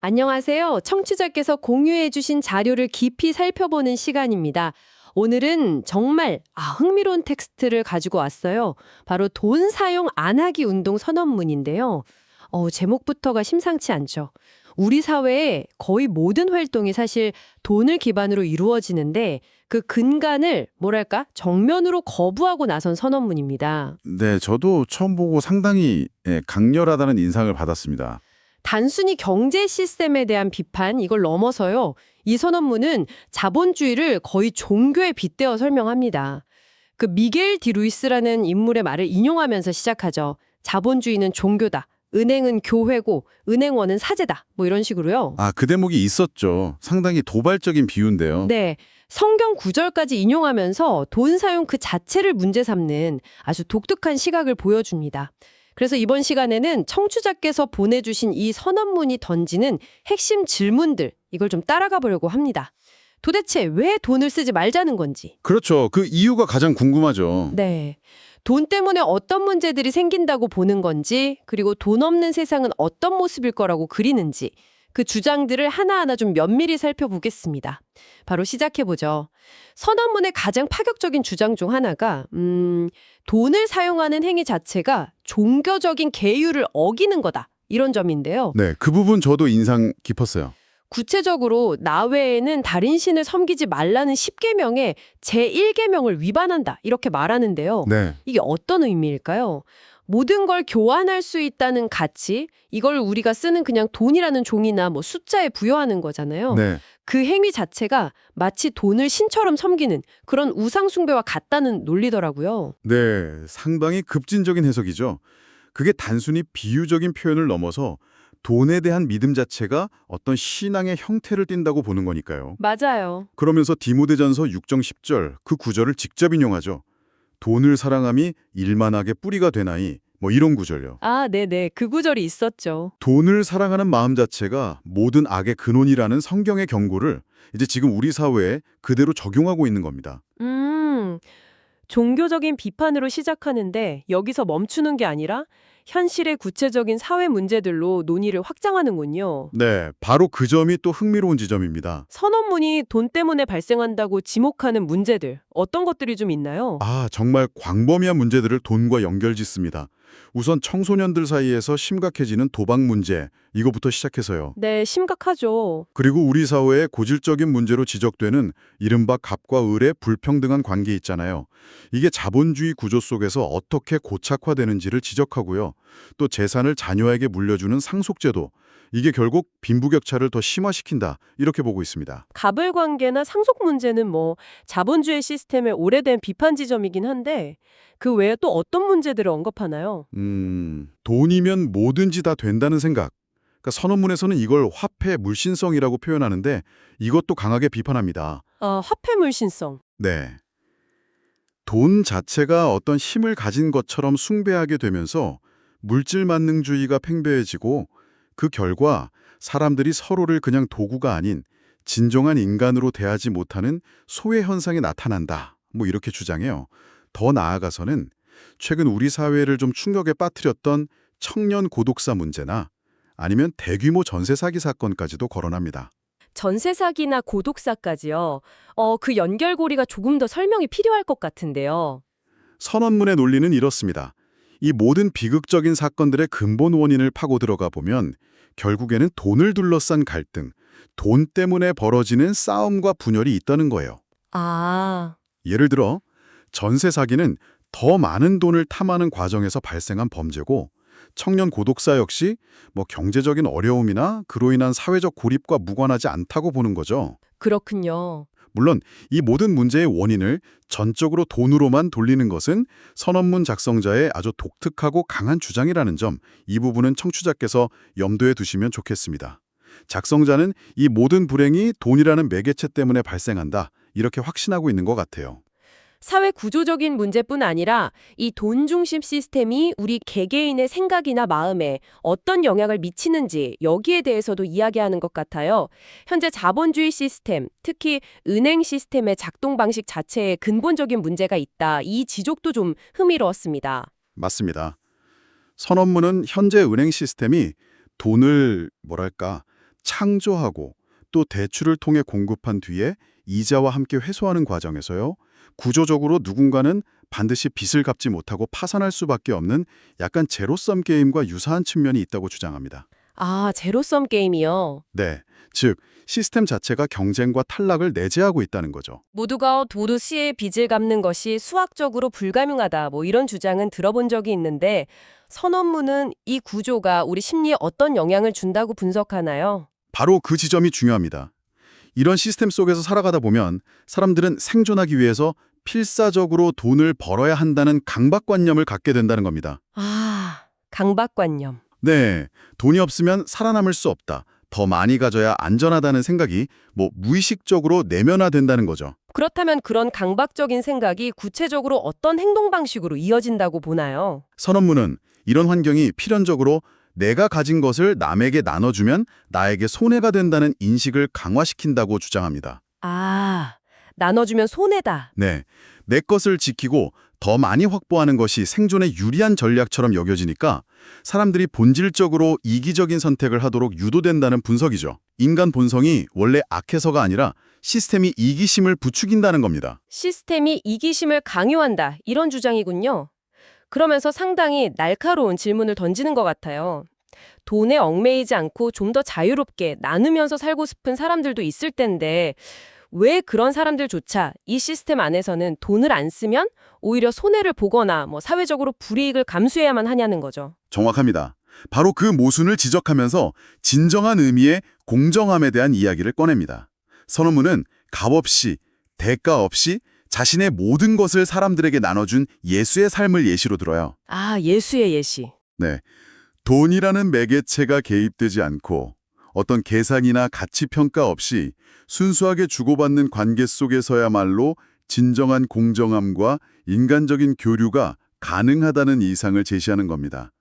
안녕하세요. 청취자께서 공유해주신 자료를 깊이 살펴보는 시간입니다. 오늘은 정말 흥미로운 텍스트를 가지고 왔어요. 바로 돈 사용 안 하기 운동 선언문인데요. 제목부터가 심상치 않죠. 우리 사회의 거의 모든 활동이 사실 돈을 기반으로 이루어지는데 그 근간을 뭐랄까 정면으로 거부하고 나선 선언문입니다. 네, 저도 처음 보고 상당히 강렬하다는 인상을 받았습니다. 단순히 경제 시스템에 대한 비판 이걸 넘어서요. 이 선언문은 자본주의를 거의 종교에 빗대어 설명합니다. 그 미겔 디 루이스라는 인물의 말을 인용하면서 시작하죠. 자본주의는 종교다. 은행은 교회고 은행원은 사제다. 뭐 이런 식으로요. 그 대목이 있었죠. 상당히 도발적인 비유인데요. 네. 성경 구절까지 인용하면서 돈 사용 그 자체를 문제 삼는 아주 독특한 시각을 보여줍니다. 그래서 이번 시간에는 청취자께서 보내주신 이 선언문이 던지는 핵심 질문들, 이걸 좀 따라가 보려고 합니다. 도대체 왜 돈을 쓰지 말자는 건지. 그렇죠. 그 이유가 가장 궁금하죠. 네. 돈 때문에 어떤 문제들이 생긴다고 보는 건지, 그리고 돈 없는 세상은 어떤 모습일 거라고 그리는지, 그 주장들을 하나하나 좀 면밀히 살펴보겠습니다. 바로 시작해보죠. 선언문의 가장 파격적인 주장 중 하나가 돈을 사용하는 행위 자체가 종교적인 계율을 어기는 거다. 이런 점인데요. 네, 그 부분 저도 인상 깊었어요. 구체적으로 나 외에는 다른 신을 섬기지 말라는 10계명의 제1계명을 위반한다. 이렇게 말하는데요. 네, 이게 어떤 의미일까요? 모든 걸 교환할 수 있다는 가치, 이걸 우리가 쓰는 그냥 돈이라는 종이나 뭐 숫자에 부여하는 거잖아요. 네, 그 행위 자체가 마치 돈을 신처럼 섬기는 그런 우상숭배와 같다는 논리더라고요. 네, 상당히 급진적인 해석이죠. 그게 단순히 비유적인 표현을 넘어서 돈에 대한 믿음 자체가 어떤 신앙의 형태를 띈다고 보는 거니까요. 맞아요. 그러면서 디모데전서 6장 10절 그 구절을 직접 인용하죠. 돈을 사랑함이 일만하게 뿌리가 되나이 뭐 이런 구절요. 네네. 그 구절이 있었죠. 돈을 사랑하는 마음 자체가 모든 악의 근원이라는 성경의 경고를 이제 지금 우리 사회에 그대로 적용하고 있는 겁니다. 종교적인 비판으로 시작하는데 여기서 멈추는 게 아니라 현실의 구체적인 사회 문제들로 논의를 확장하는군요. 네, 바로 그 점이 또 흥미로운 지점입니다. 선언문이 돈 때문에 발생한다고 지목하는 문제들, 어떤 것들이 좀 있나요? 정말 광범위한 문제들을 돈과 연결짓습니다. 우선 청소년들 사이에서 심각해지는 도박 문제, 이거부터 시작해서요. 네, 심각하죠. 그리고 우리 사회의 고질적인 문제로 지적되는 이른바 갑과 을의 불평등한 관계 있잖아요. 이게 자본주의 구조 속에서 어떻게 고착화되는지를 지적하고요. 또 재산을 자녀에게 물려주는 상속제도, 이게 결국 빈부격차를 더 심화시킨다, 이렇게 보고 있습니다. 갑을 관계나 상속 문제는 뭐 자본주의 시스템의 오래된 비판 지점이긴 한데 그 외에 또 어떤 문제들을 언급하나요? 돈이면 뭐든지 다 된다는 생각. 그러니까 선언문에서는 이걸 화폐 물신성이라고 표현하는데 이것도 강하게 비판합니다. 화폐 물신성. 네. 돈 자체가 어떤 힘을 가진 것처럼 숭배하게 되면서 물질 만능주의가 팽배해지고 그 결과 사람들이 서로를 그냥 도구가 아닌 진정한 인간으로 대하지 못하는 소외 현상이 나타난다. 뭐 이렇게 주장해요. 더 나아가서는 최근 우리 사회를 좀 충격에 빠뜨렸던 청년 고독사 문제나 아니면 대규모 전세 사기 사건까지도 거론합니다. 전세 사기나 고독사까지요. 그 연결고리가 조금 더 설명이 필요할 것 같은데요. 선언문의 논리는 이렇습니다. 이 모든 비극적인 사건들의 근본 원인을 파고 들어가 보면 결국에는 돈을 둘러싼 갈등, 돈 때문에 벌어지는 싸움과 분열이 있다는 거예요. 아, 예를 들어 전세 사기는 더 많은 돈을 탐하는 과정에서 발생한 범죄고 청년 고독사 역시 뭐 경제적인 어려움이나 그로 인한 사회적 고립과 무관하지 않다고 보는 거죠. 그렇군요. 물론 이 모든 문제의 원인을 전적으로 돈으로만 돌리는 것은 선언문 작성자의 아주 독특하고 강한 주장이라는 점, 이 부분은 청취자께서 염두에 두시면 좋겠습니다. 작성자는 이 모든 불행이 돈이라는 매개체 때문에 발생한다, 이렇게 확신하고 있는 것 같아요. 사회 구조적인 문제뿐 아니라 이 돈 중심 시스템이 우리 개개인의 생각이나 마음에 어떤 영향을 미치는지 여기에 대해서도 이야기하는 것 같아요. 현재 자본주의 시스템, 특히 은행 시스템의 작동 방식 자체에 근본적인 문제가 있다. 이 지적도 좀 흥미로웠습니다. 맞습니다. 선언문은 현재 은행 시스템이 돈을 창조하고 또 대출을 통해 공급한 뒤에 이자와 함께 회수하는 과정에서요. 구조적으로 누군가는 반드시 빚을 갚지 못하고 파산할 수밖에 없는 약간 제로섬 게임과 유사한 측면이 있다고 주장합니다. 아, 제로섬 게임이요. 네, 즉 시스템 자체가 경쟁과 탈락을 내재하고 있다는 거죠. 모두가 도시의 빚을 갚는 것이 수학적으로 불가능하다, 이런 주장은 들어본 적이 있는데 선언문은 이 구조가 우리 심리에 어떤 영향을 준다고 분석하나요? 바로 그 지점이 중요합니다. 이런 시스템 속에서 살아가다 보면 사람들은 생존하기 위해서 필사적으로 돈을 벌어야 한다는 강박관념을 갖게 된다는 겁니다. 아, 강박관념. 네, 돈이 없으면 살아남을 수 없다. 더 많이 가져야 안전하다는 생각이 무의식적으로 내면화된다는 거죠. 그렇다면 그런 강박적인 생각이 구체적으로 어떤 행동 방식으로 이어진다고 보나요? 선언문은 이런 환경이 필연적으로 내가 가진 것을 남에게 나눠주면 나에게 손해가 된다는 인식을 강화시킨다고 주장합니다. 아, 나눠주면 손해다. 네, 내 것을 지키고 더 많이 확보하는 것이 생존에 유리한 전략처럼 여겨지니까 사람들이 본질적으로 이기적인 선택을 하도록 유도된다는 분석이죠. 인간 본성이 원래 악해서가 아니라 시스템이 이기심을 부추긴다는 겁니다. 시스템이 이기심을 강요한다, 이런 주장이군요. 그러면서 상당히 날카로운 질문을 던지는 것 같아요. 돈에 얽매이지 않고 좀 더 자유롭게 나누면서 살고 싶은 사람들도 있을 텐데 왜 그런 사람들조차 이 시스템 안에서는 돈을 안 쓰면 오히려 손해를 보거나 사회적으로 불이익을 감수해야만 하냐는 거죠. 정확합니다. 바로 그 모순을 지적하면서 진정한 의미의 공정함에 대한 이야기를 꺼냅니다. 선언문은 값없이, 대가 없이 자신의 모든 것을 사람들에게 나눠준 예수의 삶을 예시로 들어요. 아, 예수의 예시. 네, 돈이라는 매개체가 개입되지 않고 어떤 계산이나 가치평가 없이 순수하게 주고받는 관계 속에서야말로 진정한 공정함과 인간적인 교류가 가능하다는 이상을 제시하는 겁니다.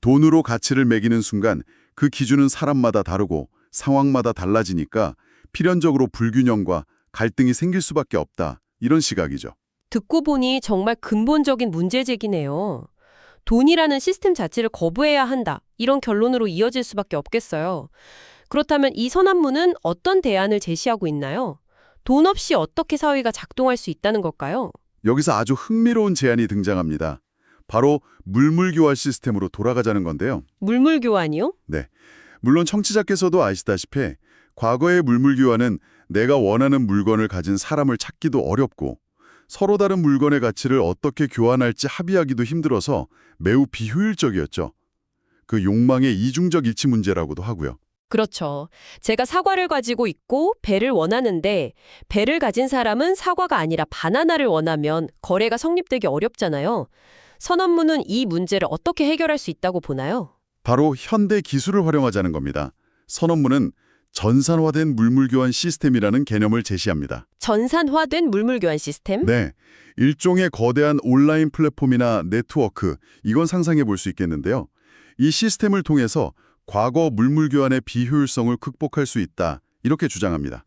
돈으로 가치를 매기는 순간 그 기준은 사람마다 다르고 상황마다 달라지니까 필연적으로 불균형과 갈등이 생길 수밖에 없다. 이런 시각이죠. 듣고 보니 정말 근본적인 문제 제기네요. 돈이라는 시스템 자체를 거부해야 한다, 이런 결론으로 이어질 수밖에 없겠어요. 그렇다면 이 선언문은 어떤 대안을 제시하고 있나요? 돈 없이 어떻게 사회가 작동할 수 있다는 걸까요? 여기서 아주 흥미로운 제안이 등장합니다. 바로 물물교환 시스템으로 돌아가자는 건데요. 물물 교환이요? 네, 물론 청취자께서도 아시다시피 과거의 물물교환은 내가 원하는 물건을 가진 사람을 찾기도 어렵고 서로 다른 물건의 가치를 어떻게 교환할지 합의하기도 힘들어서 매우 비효율적이었죠. 그 욕망의 이중적 일치 문제라고도 하고요. 그렇죠. 제가 사과를 가지고 있고 배를 원하는데 배를 가진 사람은 사과가 아니라 바나나를 원하면 거래가 성립되기 어렵잖아요. 선언문은 이 문제를 어떻게 해결할 수 있다고 보나요? 바로 현대 기술을 활용하자는 겁니다. 선언문은 전산화된 물물교환 시스템이라는 개념을 제시합니다. 전산화된 물물 교환 시스템? 네, 일종의 거대한 온라인 플랫폼이나 네트워크, 이건 상상해 볼 수 있겠는데요. 이 시스템을 통해서 과거 물물교환의 비효율성을 극복할 수 있다, 이렇게 주장합니다.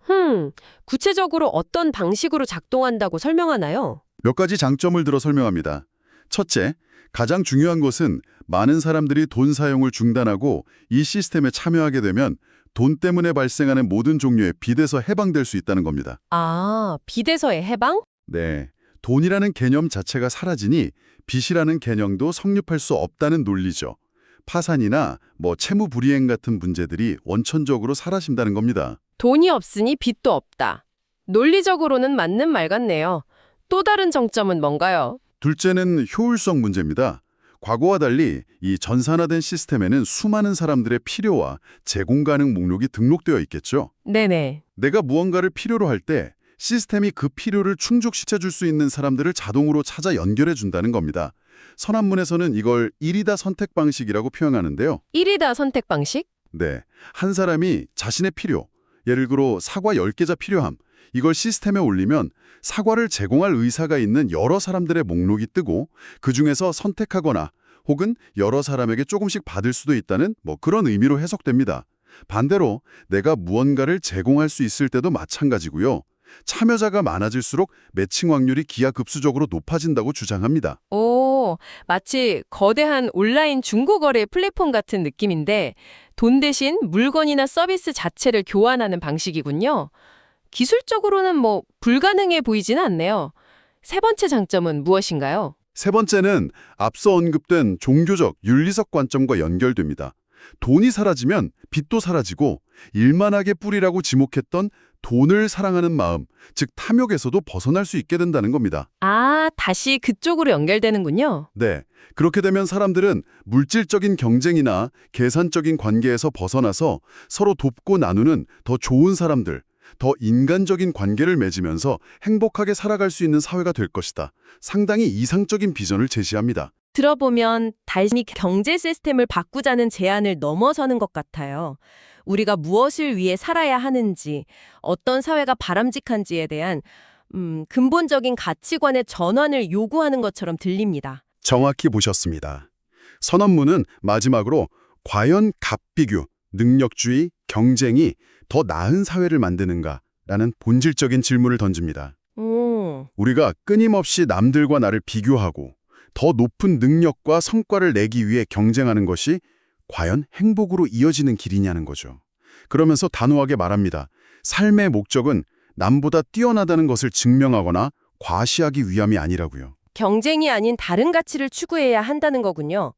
구체적으로 어떤 방식으로 작동한다고 설명하나요? 몇 가지 장점을 들어 설명합니다. 첫째, 가장 중요한 것은 많은 사람들이 돈 사용을 중단하고 이 시스템에 참여하게 되면 돈 때문에 발생하는 모든 종류의 빚에서 해방될 수 있다는 겁니다. 아, 빚에서의 해방? 네, 돈이라는 개념 자체가 사라지니 빚이라는 개념도 성립할 수 없다는 논리죠. 파산이나 채무 불이행 같은 문제들이 원천적으로 사라진다는 겁니다. 돈이 없으니 빚도 없다. 논리적으로는 맞는 말 같네요. 또 다른 정점은 뭔가요? 둘째는 효율성 문제입니다. 과거와 달리 이 전산화된 시스템에는 수많은 사람들의 필요와 제공 가능 목록이 등록되어 있겠죠. 네네. 내가 무언가를 필요로 할 때 시스템이 그 필요를 충족시켜줄 수 있는 사람들을 자동으로 찾아 연결해 준다는 겁니다. 선언문에서는 이걸 1이다 선택 방식이라고 표현하는데요. 1이다 선택 방식? 네, 한 사람이 자신의 필요, 예를 들어 사과 10개자 필요함, 이걸 시스템에 올리면 사과를 제공할 의사가 있는 여러 사람들의 목록이 뜨고 그중에서 선택하거나 혹은 여러 사람에게 조금씩 받을 수도 있다는 그런 의미로 해석됩니다. 반대로 내가 무언가를 제공할 수 있을 때도 마찬가지고요. 참여자가 많아질수록 매칭 확률이 기하급수적으로 높아진다고 주장합니다. 오, 마치 거대한 온라인 중고거래 플랫폼 같은 느낌인데 돈 대신 물건이나 서비스 자체를 교환하는 방식이군요. 기술적으로는 불가능해 보이지는 않네요. 세 번째 장점은 무엇인가요? 세 번째는 앞서 언급된 종교적, 윤리적 관점과 연결됩니다. 돈이 사라지면 빚도 사라지고 일만하게 뿌리라고 지목했던 돈을 사랑하는 마음, 즉 탐욕에서도 벗어날 수 있게 된다는 겁니다. 아, 다시 그쪽으로 연결되는군요. 네, 그렇게 되면 사람들은 물질적인 경쟁이나 계산적인 관계에서 벗어나서 서로 돕고 나누는 더 좋은 사람들, 더 인간적인 관계를 맺으면서 행복하게 살아갈 수 있는 사회가 될 것이다. 상당히 이상적인 비전을 제시합니다. 들어보면 단순히 경제 시스템을 바꾸자는 제안을 넘어서는 것 같아요. 우리가 무엇을 위해 살아야 하는지, 어떤 사회가 바람직한지에 대한 근본적인 가치관의 전환을 요구하는 것처럼 들립니다. 정확히 보셨습니다. 선언문은 마지막으로 과연 값비교, 능력주의, 경쟁이 더 나은 사회를 만드는가라는 본질적인 질문을 던집니다. 우리가 끊임없이 남들과 나를 비교하고 더 높은 능력과 성과를 내기 위해 경쟁하는 것이 과연 행복으로 이어지는 길이냐는 거죠. 그러면서 단호하게 말합니다. 삶의 목적은 남보다 뛰어나다는 것을 증명하거나 과시하기 위함이 아니라고요. 경쟁이 아닌 다른 가치를 추구해야 한다는 거군요.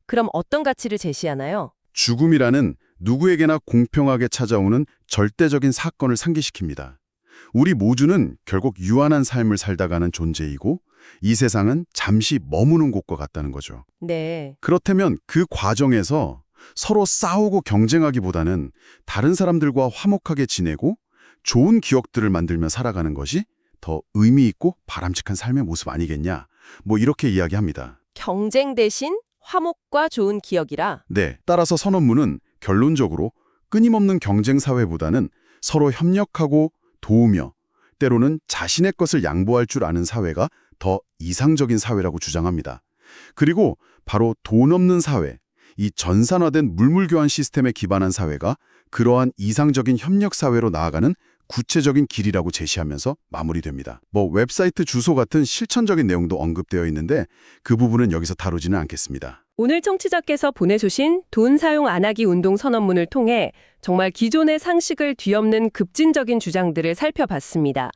그럼 어떤 가치를 제시하나요? 죽음이라는 누구에게나 공평하게 찾아오는 절대적인 사건을 상기시킵니다. 우리 모두는 결국 유한한 삶을 살다 가는 존재이고 이 세상은 잠시 머무는 곳과 같다는 거죠. 네. 그렇다면 그 과정에서 서로 싸우고 경쟁하기보다는 다른 사람들과 화목하게 지내고 좋은 기억들을 만들며 살아가는 것이 더 의미 있고 바람직한 삶의 모습 아니겠냐? 이렇게 이야기합니다. 경쟁 대신 화목과 좋은 기억이라. 네, 따라서 선언문은 결론적으로 끊임없는 경쟁 사회보다는 서로 협력하고 도우며 때로는 자신의 것을 양보할 줄 아는 사회가 더 이상적인 사회라고 주장합니다. 그리고 바로 돈 없는 사회, 이 전산화된 물물교환 시스템에 기반한 사회가 그러한 이상적인 협력 사회로 나아가는 구체적인 길이라고 제시하면서 마무리됩니다. 웹사이트 주소 같은 실천적인 내용도 언급되어 있는데 그 부분은 여기서 다루지는 않겠습니다. 오늘 청취자께서 보내주신 돈 사용 안 하기 운동 선언문을 통해 정말 기존의 상식을 뒤엎는 급진적인 주장들을 살펴봤습니다.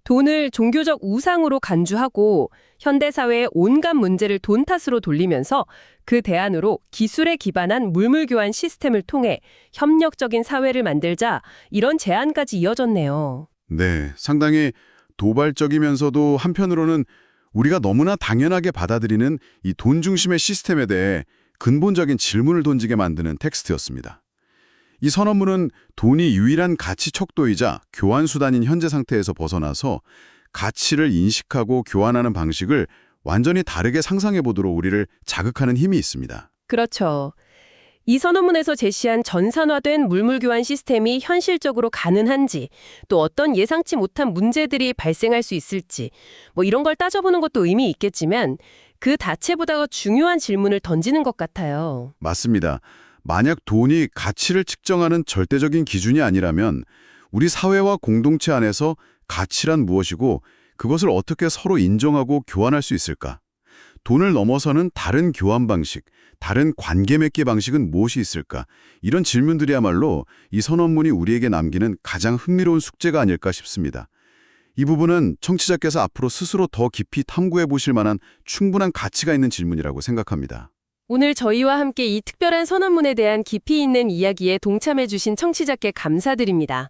돈을 종교적 우상으로 간주하고 현대사회의 온갖 문제를 돈 탓으로 돌리면서 그 대안으로 기술에 기반한 물물교환 시스템을 통해 협력적인 사회를 만들자, 이런 제안까지 이어졌네요. 네, 상당히 도발적이면서도 한편으로는 우리가 너무나 당연하게 받아들이는 이 돈 중심의 시스템에 대해 근본적인 질문을 던지게 만드는 텍스트였습니다. 이 선언문은 돈이 유일한 가치 척도이자 교환 수단인 현재 상태에서 벗어나서 가치를 인식하고 교환하는 방식을 완전히 다르게 상상해 보도록 우리를 자극하는 힘이 있습니다. 그렇죠. 이 선언문에서 제시한 전산화된 물물교환 시스템이 현실적으로 가능한지, 또 어떤 예상치 못한 문제들이 발생할 수 있을지, 이런 걸 따져보는 것도 의미 있겠지만 그 자체보다 중요한 질문을 던지는 것 같아요. 맞습니다. 만약 돈이 가치를 측정하는 절대적인 기준이 아니라면 우리 사회와 공동체 안에서 가치란 무엇이고 그것을 어떻게 서로 인정하고 교환할 수 있을까? 돈을 넘어서는 다른 교환 방식, 다른 관계 맺기 방식은 무엇이 있을까? 이런 질문들이야말로 이 선언문이 우리에게 남기는 가장 흥미로운 숙제가 아닐까 싶습니다. 이 부분은 청취자께서 앞으로 스스로 더 깊이 탐구해 보실 만한 충분한 가치가 있는 질문이라고 생각합니다. 오늘 저희와 함께 이 특별한 선언문에 대한 깊이 있는 이야기에 동참해 주신 청취자께 감사드립니다.